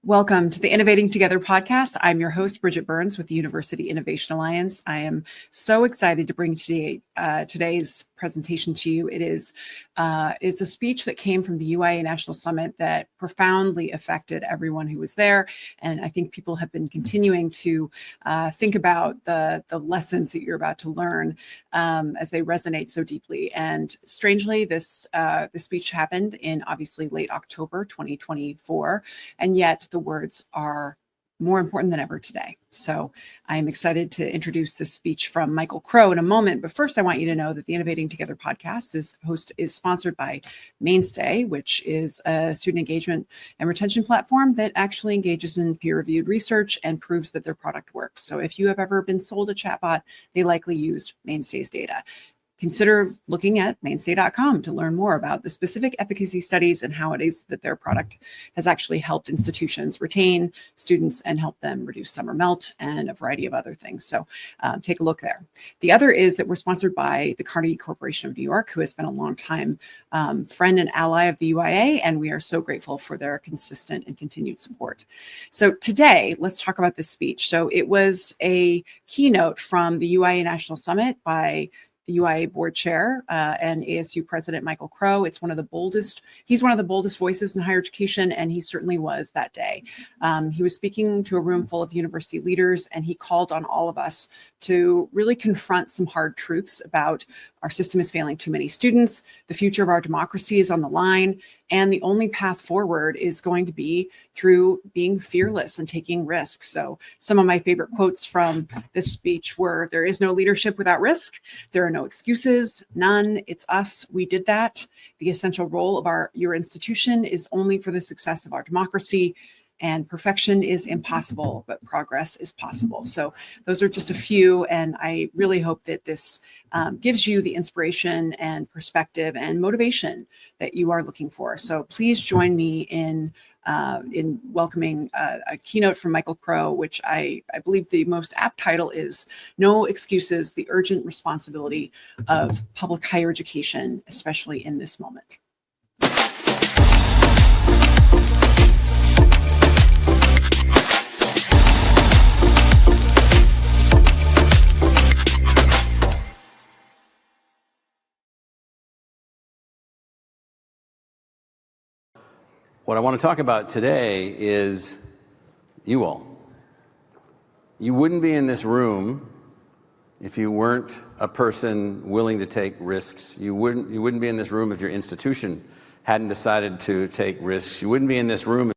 Welcome to the Innovating Together podcast. I'm your host, Bridget Burns with the University Innovation Alliance. I am so excited to bring today's presentation to you. It's a speech that came from the UIA National Summit that profoundly affected everyone who was there. And I think people have been continuing to think about the lessons that you're about to learn as they resonate so deeply. And strangely, this speech happened in obviously late October 2024, and yet the words are more important than ever today. So I'm excited to introduce this speech from Michael Crow in a moment. But first, I want you to know that the Innovating Together podcast is sponsored by Mainstay, which is a student engagement and retention platform that actually engages in peer-reviewed research and proves that their product works. So if you have ever been sold a chatbot, they likely used Mainstay's data. Consider looking at mainstay.com to learn more about the specific efficacy studies and how it is that their product has actually helped institutions retain students and help them reduce summer melt and a variety of other things. So take a look there. The other is that we're sponsored by the Carnegie Corporation of New York, who has been a longtime friend and ally of the UIA, and we are so grateful for their consistent and continued support. So today, let's talk about this speech. So it was a keynote from the UIA National Summit by the UIA board chair and ASU president Michael Crow. He's one of the boldest voices in higher education, and he certainly was that day. He was speaking to a room full of university leaders, and he called on all of us to really confront some hard truths about our system is failing too many students, the future of our democracy is on the line, and the only path forward is going to be through being fearless and taking risks. So some of my favorite quotes from this speech were, "There is no leadership without risk. There are no excuses, none. It's us. We did that. The essential role of your institution is only for the success of our democracy. And perfection is impossible, but progress is possible." So those are just a few, and I really hope that this gives you the inspiration and perspective and motivation that you are looking for. So please join me in welcoming a keynote from Michael Crow, which I believe the most apt title is "No Excuses, the Urgent Responsibility of Public Higher Education, Especially in This Moment." What I want to talk about today is you all. You wouldn't be in this room if you weren't a person willing to take risks. You wouldn't be in this room if your institution hadn't decided to take risks. You wouldn't be in this room.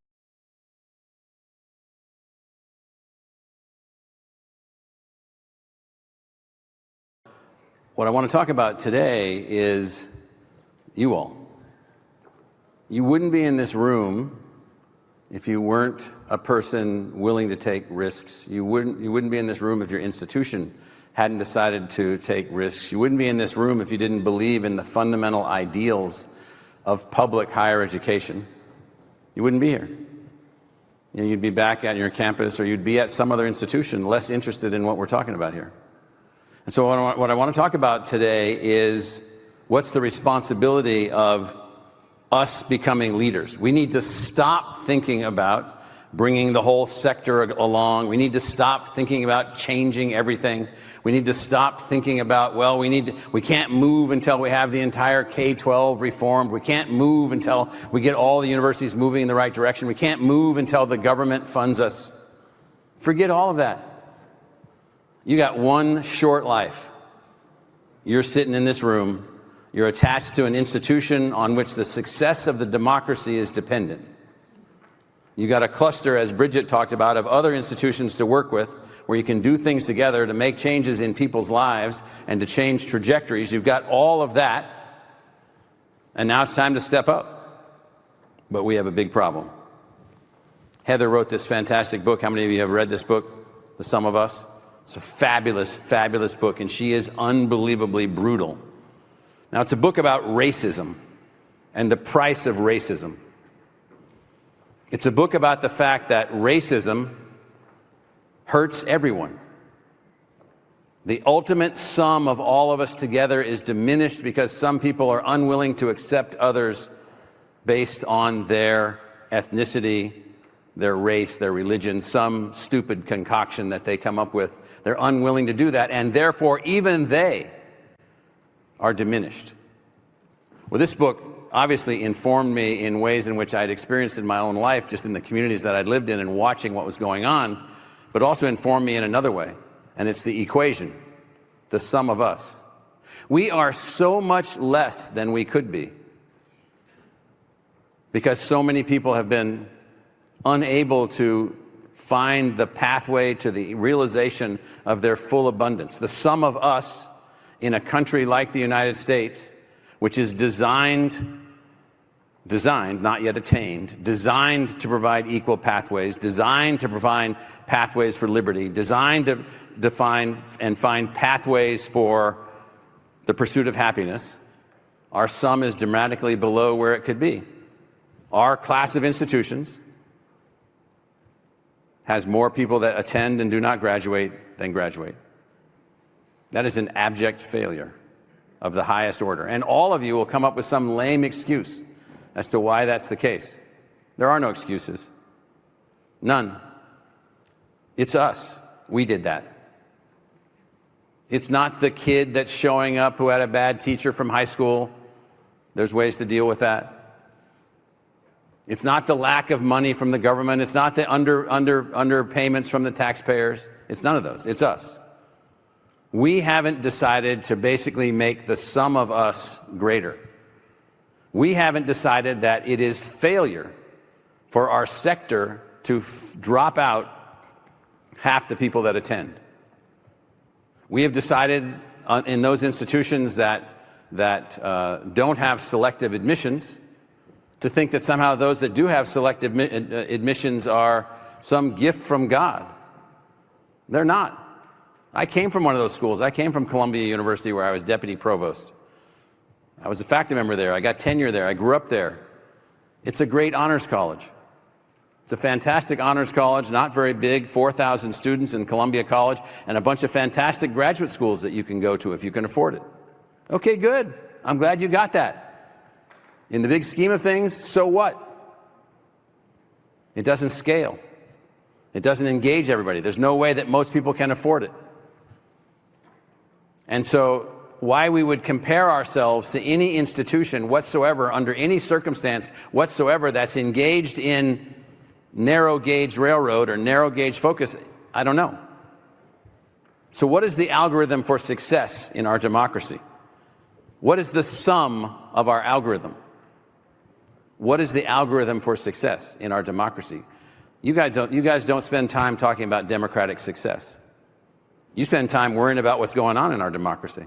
What I want to talk about today is you all. You wouldn't be in this room if you weren't a person willing to take risks. You wouldn't be in this room if your institution hadn't decided to take risks. You wouldn't be in this room if you didn't believe in the fundamental ideals of public higher education. You wouldn't be here. You'd be back at your campus, or you'd be at some other institution less interested in what we're talking about here. And so what I want to talk about today is what's the responsibility of us becoming leaders. We need to stop thinking about bringing the whole sector along. We need to stop thinking about changing everything. We need to stop thinking about, well, we can't move until we have the entire K-12 reformed. We can't move until we get all the universities moving in the right direction. We can't move until the government funds us. Forget all of that. You got one short life. You're sitting in this room. You're attached to an institution on which the success of the democracy is dependent. You got a cluster, as Bridget talked about, of other institutions to work with where you can do things together to make changes in people's lives and to change trajectories. You've got all of that, and now it's time to step up. But we have a big problem. Heather wrote this fantastic book. How many of you have read this book? The Sum of Us? It's a fabulous, fabulous book, and she is unbelievably brutal. Now, it's a book about racism and the price of racism. It's a book about the fact that racism hurts everyone. The ultimate sum of all of us together is diminished because some people are unwilling to accept others based on their ethnicity, their race, their religion, some stupid concoction that they come up with. They're unwilling to do that, and therefore even they are diminished. Well, this book obviously informed me in ways in which I'd experienced in my own life, just in the communities that I'd lived in and watching what was going on, but also informed me in another way, and it's the equation, the sum of us. We are so much less than we could be because so many people have been unable to find the pathway to the realization of their full abundance. The sum of us in a country like the United States, which is designed, not yet attained, designed to provide equal pathways, designed to provide pathways for liberty, designed to define and find pathways for the pursuit of happiness, our sum is dramatically below where it could be. Our class of institutions has more people that attend and do not graduate than graduate. That is an abject failure of the highest order. And all of you will come up with some lame excuse as to why that's the case. There are no excuses. None. It's us. We did that. It's not the kid that's showing up who had a bad teacher from high school. There's ways to deal with that. It's not the lack of money from the government. It's not the underpayments from the taxpayers. It's none of those. It's us. We haven't decided to basically make the sum of us greater. We haven't decided that it is failure for our sector to drop out half the people that attend. We have decided in those institutions that don't have selective admissions to think that somehow those that do have selective admissions are some gift from God. They're not. I came from one of those schools. I came from Columbia University, where I was deputy provost. I was a faculty member there. I got tenure there. I grew up there. It's a great honors college. It's a fantastic honors college, not very big, 4,000 students in Columbia College, and a bunch of fantastic graduate schools that you can go to if you can afford it. Okay, good. I'm glad you got that. In the big scheme of things, so what? It doesn't scale. It doesn't engage everybody. There's no way that most people can afford it. And so why we would compare ourselves to any institution whatsoever, under any circumstance whatsoever, that's engaged in narrow gauge railroad or narrow gauge focus, I don't know. So what is the algorithm for success in our democracy? What is the sum of our algorithm? What is the algorithm for success in our democracy? You guys don't spend time talking about democratic success. You spend time worrying about what's going on in our democracy.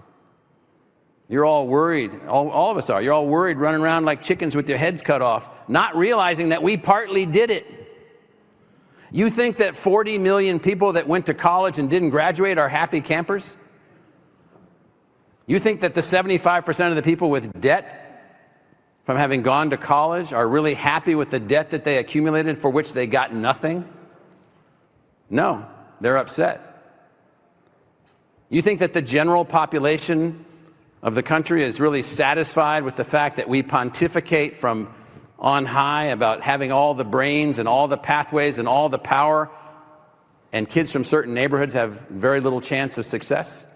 You're all worried, all of us are, you're all worried running around like chickens with your heads cut off, not realizing that we partly did it. You think that 40 million people that went to college and didn't graduate are happy campers? You think that the 75% of the people with debt from having gone to college are really happy with the debt that they accumulated for which they got nothing? No, they're upset. You think that the general population of the country is really satisfied with the fact that we pontificate from on high about having all the brains and all the pathways and all the power, and kids from certain neighborhoods have very little chance of success?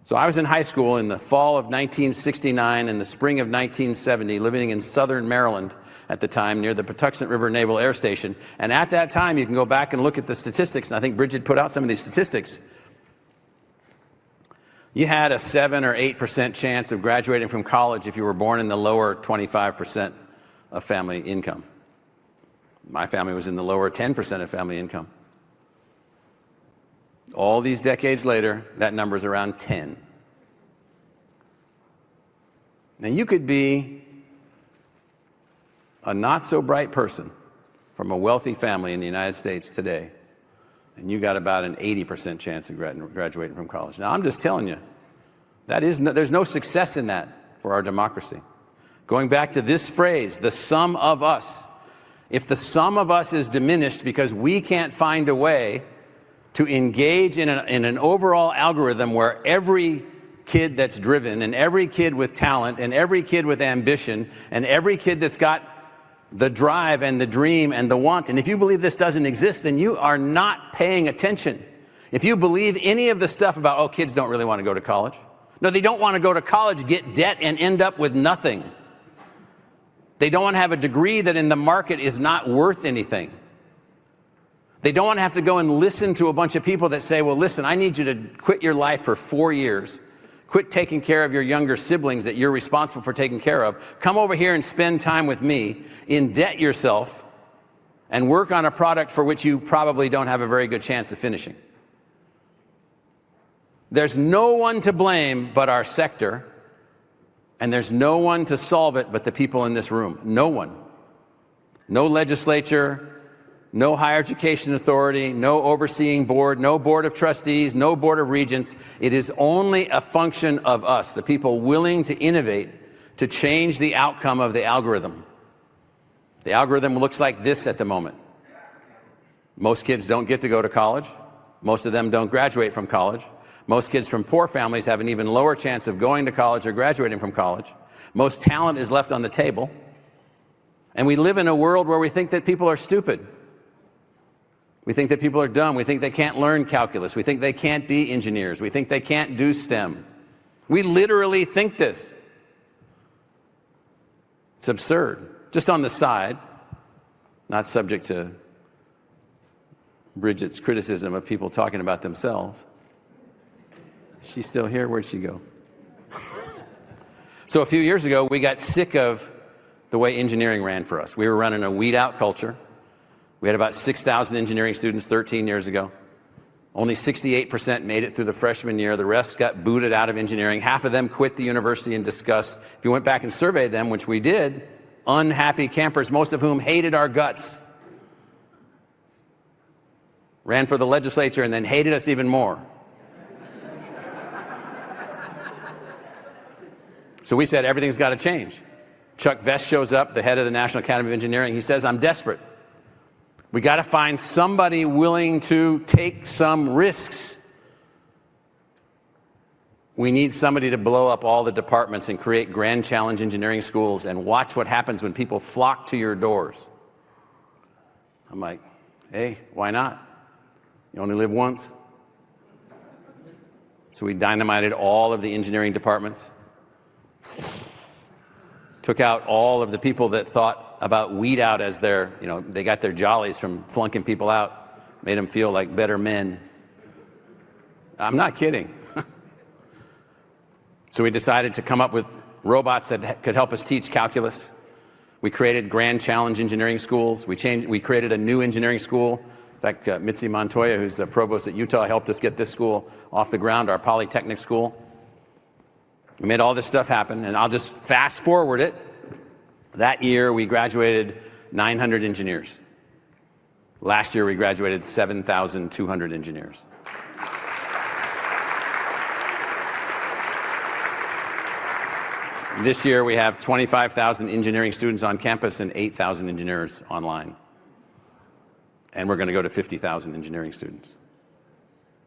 So I was in high school in the fall of 1969 and the spring of 1970, living in southern Maryland at the time near the Patuxent River Naval Air Station. And at that time, you can go back and look at the statistics, and I think Bridget put out some of these statistics. You had a 7 or 8% chance of graduating from college if you were born in the lower 25% of family income. My family was in the lower 10% of family income. All these decades later, that number is around 10. Now, you could be a not-so-bright person from a wealthy family in the United States today, and you got about an 80% chance of graduating from college. Now, I'm just telling you, there's no success in that for our democracy. Going back to this phrase, the sum of us. If the sum of us is diminished because we can't find a way to engage in an overall algorithm where every kid that's driven and every kid with talent and every kid with ambition and every kid that's got the drive and the dream and the want. And if you believe this doesn't exist, then you are not paying attention. If you believe any of the stuff about, oh, kids don't really want to go to college. No, they don't want to go to college, get debt, and end up with nothing. They don't want to have a degree that in the market is not worth anything. They don't want to have to go and listen to a bunch of people that say, well, listen, I need you to quit your life for 4 years. Quit taking care of your younger siblings that you're responsible for taking care of. Come over here and spend time with me, indebt yourself, and work on a product for which you probably don't have a very good chance of finishing. There's no one to blame but our sector, and there's no one to solve it but the people in this room. No one. No legislature, no higher education authority, no overseeing board, no board of trustees, no board of regents. It is only a function of us, the people willing to innovate, to change the outcome of the algorithm. The algorithm looks like this at the moment. Most kids don't get to go to college. Most of them don't graduate from college. Most kids from poor families have an even lower chance of going to college or graduating from college. Most talent is left on the table. And we live in a world where we think that people are stupid. We think that people are dumb. We think they can't learn calculus. We think they can't be engineers. We think they can't do STEM. We literally think this. It's absurd. Just on the side, not subject to Bridget's criticism of people talking about themselves. Is she still here? Where'd she go? So a few years ago, we got sick of the way engineering ran for us. We were running a weed-out culture. We had about 6,000 engineering students 13 years ago. Only 68% made it through the freshman year. The rest got booted out of engineering. Half of them quit the university in disgust. If you went back and surveyed them, which we did, unhappy campers, most of whom hated our guts. Ran for the legislature and then hated us even more. So we said, everything's got to change. Chuck Vest shows up, the head of the National Academy of Engineering. He says, I'm desperate. We got to find somebody willing to take some risks. We need somebody to blow up all the departments and create grand challenge engineering schools and watch what happens when people flock to your doors. I'm like, hey, why not? You only live once. So we dynamited all of the engineering departments. Took out all of the people that thought about weed out as their, they got their jollies from flunking people out, made them feel like better men. I'm not kidding. So we decided to come up with robots that could help us teach calculus. We created grand challenge engineering schools. We created a new engineering school. In fact, Mitzi Montoya, who's the provost at Utah, helped us get this school off the ground, our Polytechnic school. We made all this stuff happen, and I'll just fast forward it. That year, we graduated 900 engineers. Last year, we graduated 7,200 engineers. This year, we have 25,000 engineering students on campus and 8,000 engineers online. And we're going to go to 50,000 engineering students.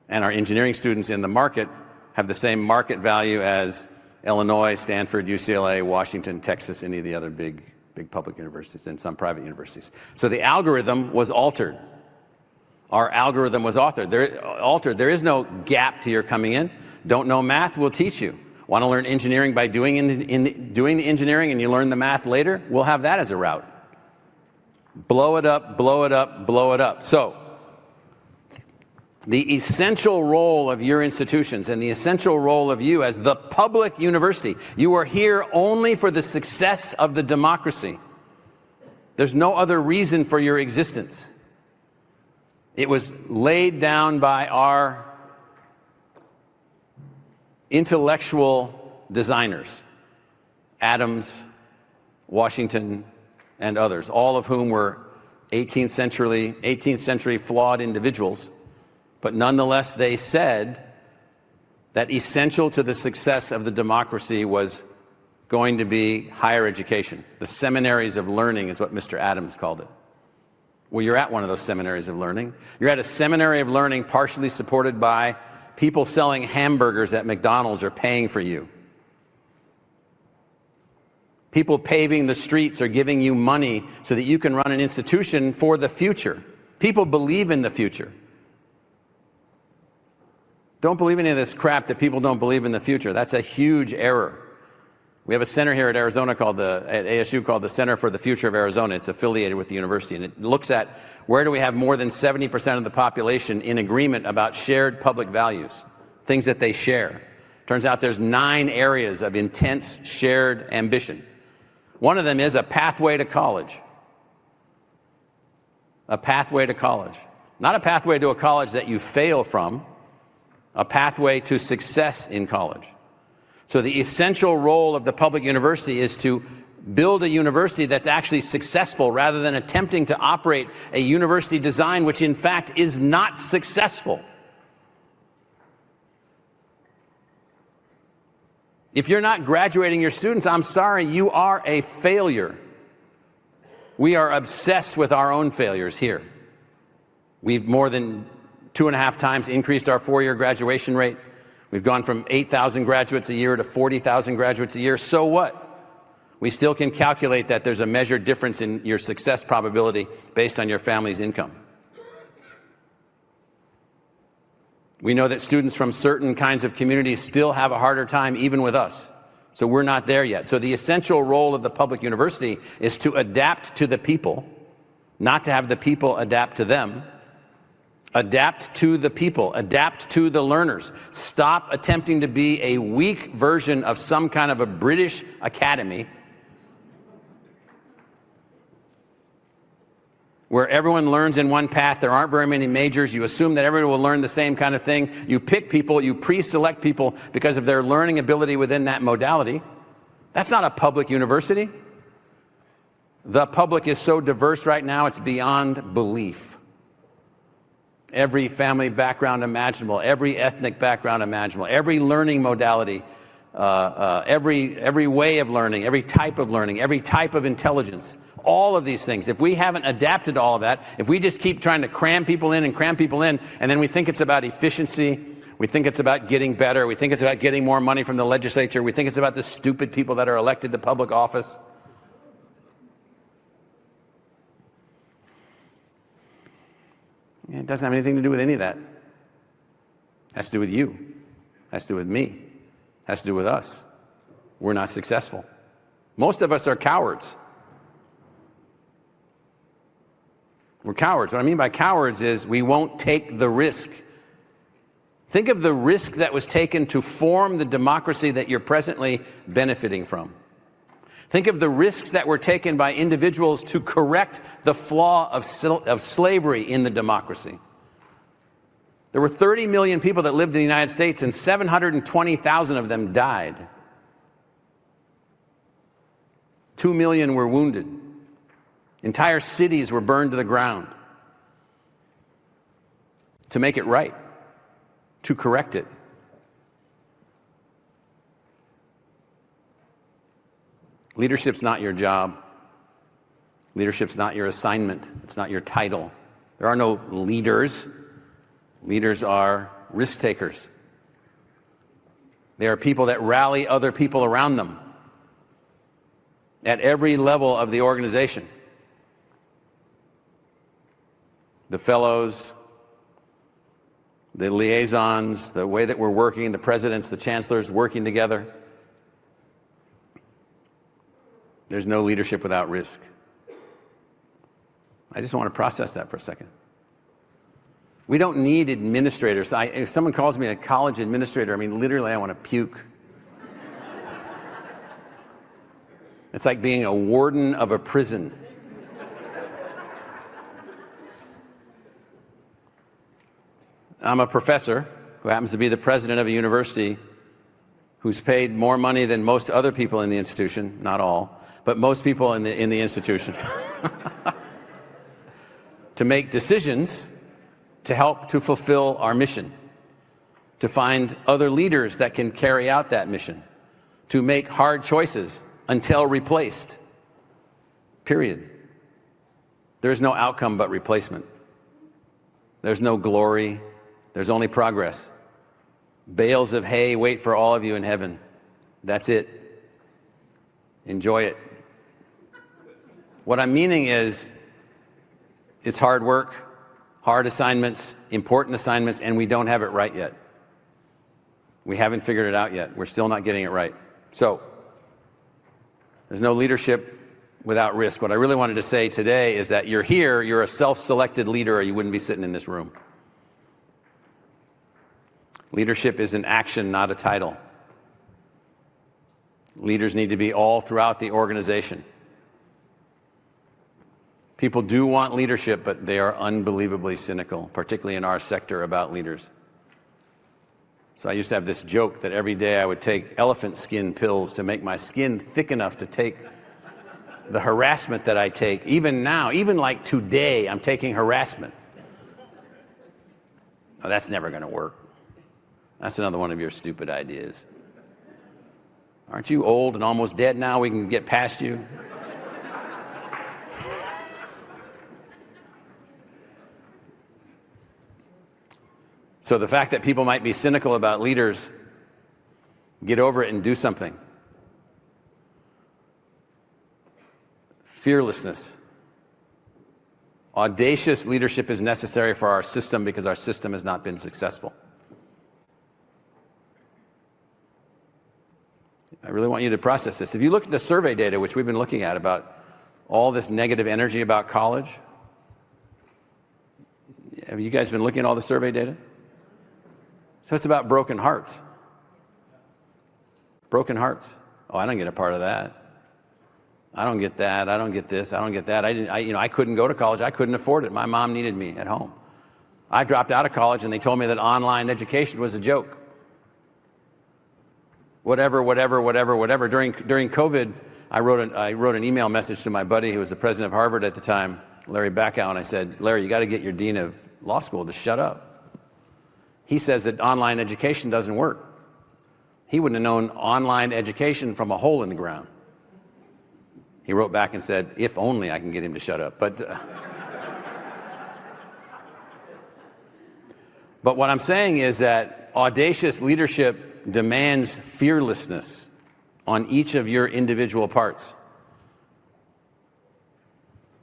And our engineering students in the market have the same market value as Illinois, Stanford, UCLA, Washington, Texas, any of the other big public universities and some private universities. So the algorithm was altered. Our algorithm was altered. There is no gap to your coming in. Don't know math? We'll teach you. Want to learn engineering by doing the engineering and you learn the math later? We'll have that as a route. Blow it up, blow it up, blow it up. So the essential role of your institutions and the essential role of you as the public university, you are here only for the success of the democracy. There's no other reason for your existence. It was laid down by our intellectual designers, Adams, Washington, and others, all of whom were 18th century flawed individuals. But nonetheless, they said that essential to the success of the democracy was going to be higher education. The seminaries of learning is what Mr. Adams called it. Well, you're at one of those seminaries of learning. You're at a seminary of learning partially supported by people selling hamburgers at McDonald's or paying for you. People paving the streets are giving you money so that you can run an institution for the future. People believe in the future. Don't believe any of this crap that people don't believe in the future. That's a huge error. We have a center here at ASU called the Center for the Future of Arizona. It's affiliated with the university, and it looks at where do we have more than 70% of the population in agreement about shared public values, things that they share. Turns out there's 9 areas of intense shared ambition. One of them is a pathway to college. A pathway to college. Not a pathway to a college that you fail from, a pathway to success in college. So the essential role of the public university is to build a university that's actually successful rather than attempting to operate a university design which in fact is not successful. If you're not graduating your students, I'm sorry, you are a failure. We are obsessed with our own failures here. We've more than 2.5 times increased our 4-year graduation rate. We've gone from 8,000 graduates a year to 40,000 graduates a year. So what? We still can calculate that there's a measured difference in your success probability based on your family's income. We know that students from certain kinds of communities still have a harder time even with us. So we're not there yet. So the essential role of the public university is to adapt to the people, not to have the people adapt to them. Adapt to the people, adapt to the learners. Stop attempting to be a weak version of some kind of a British academy where everyone learns in one path, there aren't very many majors, you assume that everyone will learn the same kind of thing, you pick people, you pre-select people because of their learning ability within that modality. That's not a public university. The public is so diverse right now, it's beyond belief. Every family background imaginable, every ethnic background imaginable, every learning modality, every way of learning, every type of learning, every type of intelligence, all of these things. If we haven't adapted to all of that, if we just keep trying to cram people in, and then we think it's about efficiency, we think it's about getting better, we think it's about getting more money from the legislature, we think it's about the stupid people that are elected to public office. It doesn't have anything to do with any of that. It has to do with you. It has to do with me. It has to do with us. We're not successful. Most of us are cowards. We're cowards. What I mean by cowards is we won't take the risk. Think of the risk that was taken to form the democracy that you're presently benefiting from. Think of the risks that were taken by individuals to correct the flaw of slavery in the democracy. There were 30 million people that lived in the United States, and 720,000 of them died. 2 million were wounded. Entire cities were burned to the ground. To make it right, to correct it. Leadership's not your job. Leadership's not your assignment. It's not your title. There are no leaders. Leaders are risk takers. They are people that rally other people around them at every level of the organization. The fellows, the liaisons, the way that we're working, the presidents, the chancellors working together. There's no leadership without risk. I just want to process that for a second. We don't need administrators. If someone calls me a college administrator, I mean, literally, I want to puke. It's like being a warden of a prison. I'm a professor who happens to be the president of a university who's paid more money than most other people in the institution, not all, but most people in the institution, to make decisions to help to fulfill our mission, to find other leaders that can carry out that mission, to make hard choices until replaced, period. There's no outcome but replacement. There's no glory. There's only progress. Bales of hay wait for all of you in heaven. That's it. Enjoy it. What I'm meaning is it's hard work, hard assignments, important assignments, and we don't have it right yet. We haven't figured it out yet. We're still not getting it right. So there's no leadership without risk. What I really wanted to say today is that you're here, you're a self-selected leader, or you wouldn't be sitting in this room. Leadership is an action, not a title. Leaders need to be all throughout the organization. People do want leadership, but they are unbelievably cynical, particularly in our sector, about leaders. So I used to have this joke that every day I would take elephant skin pills to make my skin thick enough to take the harassment that I take. Even now, even like today, I'm taking harassment. Oh, that's never going to work. That's another one of your stupid ideas. Aren't you old and almost dead now? We can get past you. So the fact that people might be cynical about leaders, get over it and do something. Fearlessness. Audacious leadership is necessary for our system because our system has not been successful. I really want you to process this. If you look at the survey data, which we've been looking at about all this negative energy about college, have you guys been looking at all the survey data? So it's about broken hearts. Broken hearts. Oh, I don't get a part of that. I don't get that. I don't get this. I don't get that. I couldn't go to college. I couldn't afford it. My mom needed me at home. I dropped out of college and they told me that online education was a joke. Whatever. During COVID, I wrote an email message to my buddy who was the president of Harvard at the time, Larry Bacow, and I said, Larry, you got to get your dean of law school to shut up. He says that online education doesn't work. He wouldn't have known online education from a hole in the ground. He wrote back and said, if only I can get him to shut up. But what I'm saying is that audacious leadership demands fearlessness on each of your individual parts.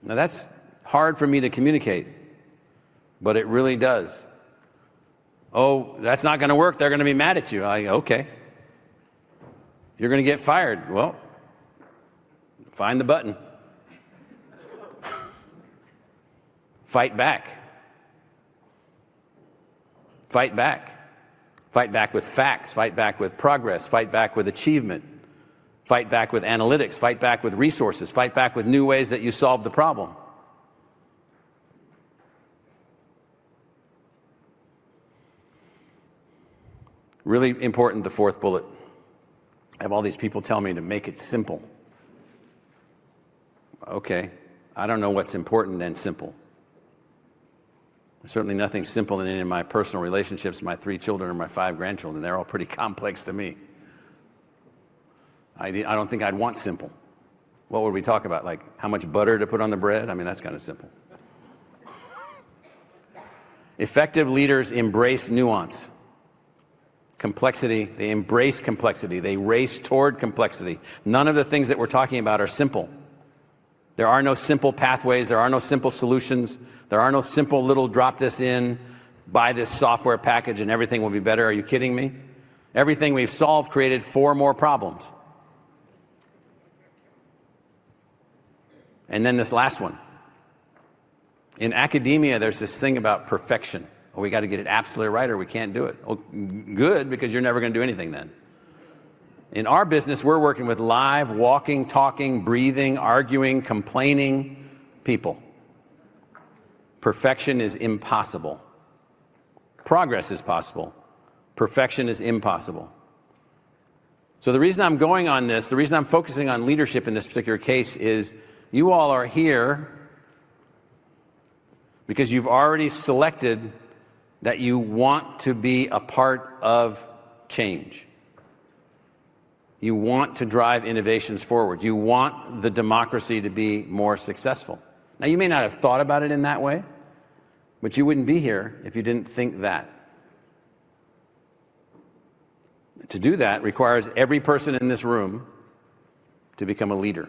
Now that's hard for me to communicate, but it really does. Oh, that's not going to work. They're going to be mad at you. Okay. You're going to get fired. Well, find the button. Fight back. Fight back. Fight back with facts. Fight back with progress. Fight back with achievement. Fight back with analytics. Fight back with resources. Fight back with new ways that you solve the problem. Really important, the fourth bullet. I have all these people tell me to make it simple. Okay, I don't know what's important and simple. There's certainly nothing simple in any of my personal relationships, my 3 children or my 5 grandchildren. They're all pretty complex to me. I don't think I'd want simple. What would we talk about? Like how much butter to put on the bread? I mean, that's kind of simple. Effective leaders embrace nuance. Complexity, they embrace complexity. They race toward complexity. None of the things that we're talking about are simple. There are no simple pathways. There are no simple solutions. There are no simple little drop this in, buy this software package and everything will be better. Are you kidding me? Everything we've solved created 4 more problems. And then this last one. In academia, there's this thing about perfection. Oh, we got to get it absolutely right or we can't do it. Well, good, because you're never going to do anything then. In our business, we're working with live, walking, talking, breathing, arguing, complaining people. Perfection is impossible. Progress is possible. Perfection is impossible. So the reason I'm going on this, the reason I'm focusing on leadership in this particular case is you all are here because you've already selected that you want to be a part of change. You want to drive innovations forward. You want the democracy to be more successful. Now, you may not have thought about it in that way, but you wouldn't be here if you didn't think that. To do that requires every person in this room to become a leader.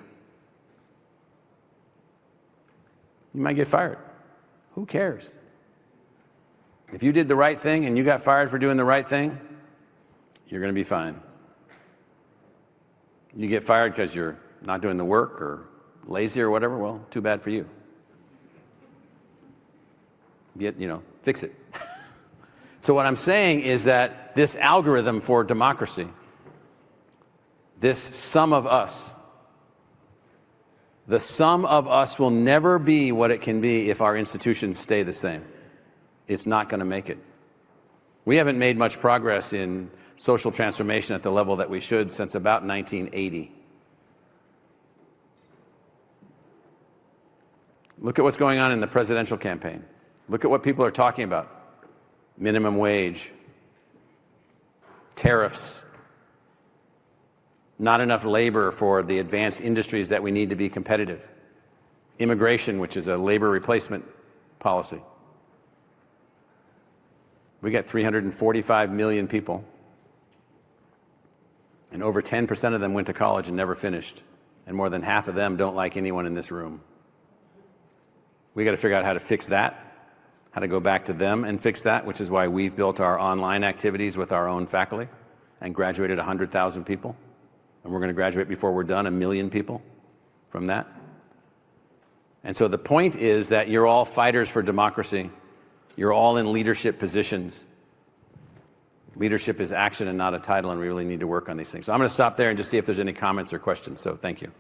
You might get fired. Who cares? If you did the right thing and you got fired for doing the right thing, you're going to be fine. You get fired because you're not doing the work or lazy or whatever, well, too bad for you. Fix it. So what I'm saying is that this algorithm for democracy, this sum of us, the sum of us will never be what it can be if our institutions stay the same. It's not going to make it. We haven't made much progress in social transformation at the level that we should since about 1980. Look at what's going on in the presidential campaign. Look at what people are talking about. Minimum wage, tariffs, not enough labor for the advanced industries that we need to be competitive, immigration, which is a labor replacement policy. We got 345 million people, and over 10% of them went to college and never finished, and more than half of them don't like anyone in this room. We got to figure out how to fix that, how to go back to them and fix that, which is why we've built our online activities with our own faculty and graduated 100,000 people. And we're going to graduate before we're done 1 million people from that. And so the point is that you're all fighters for democracy. You're all in leadership positions. Leadership is action and not a title, and we really need to work on these things. So I'm going to stop there and just see if there's any comments or questions. So thank you.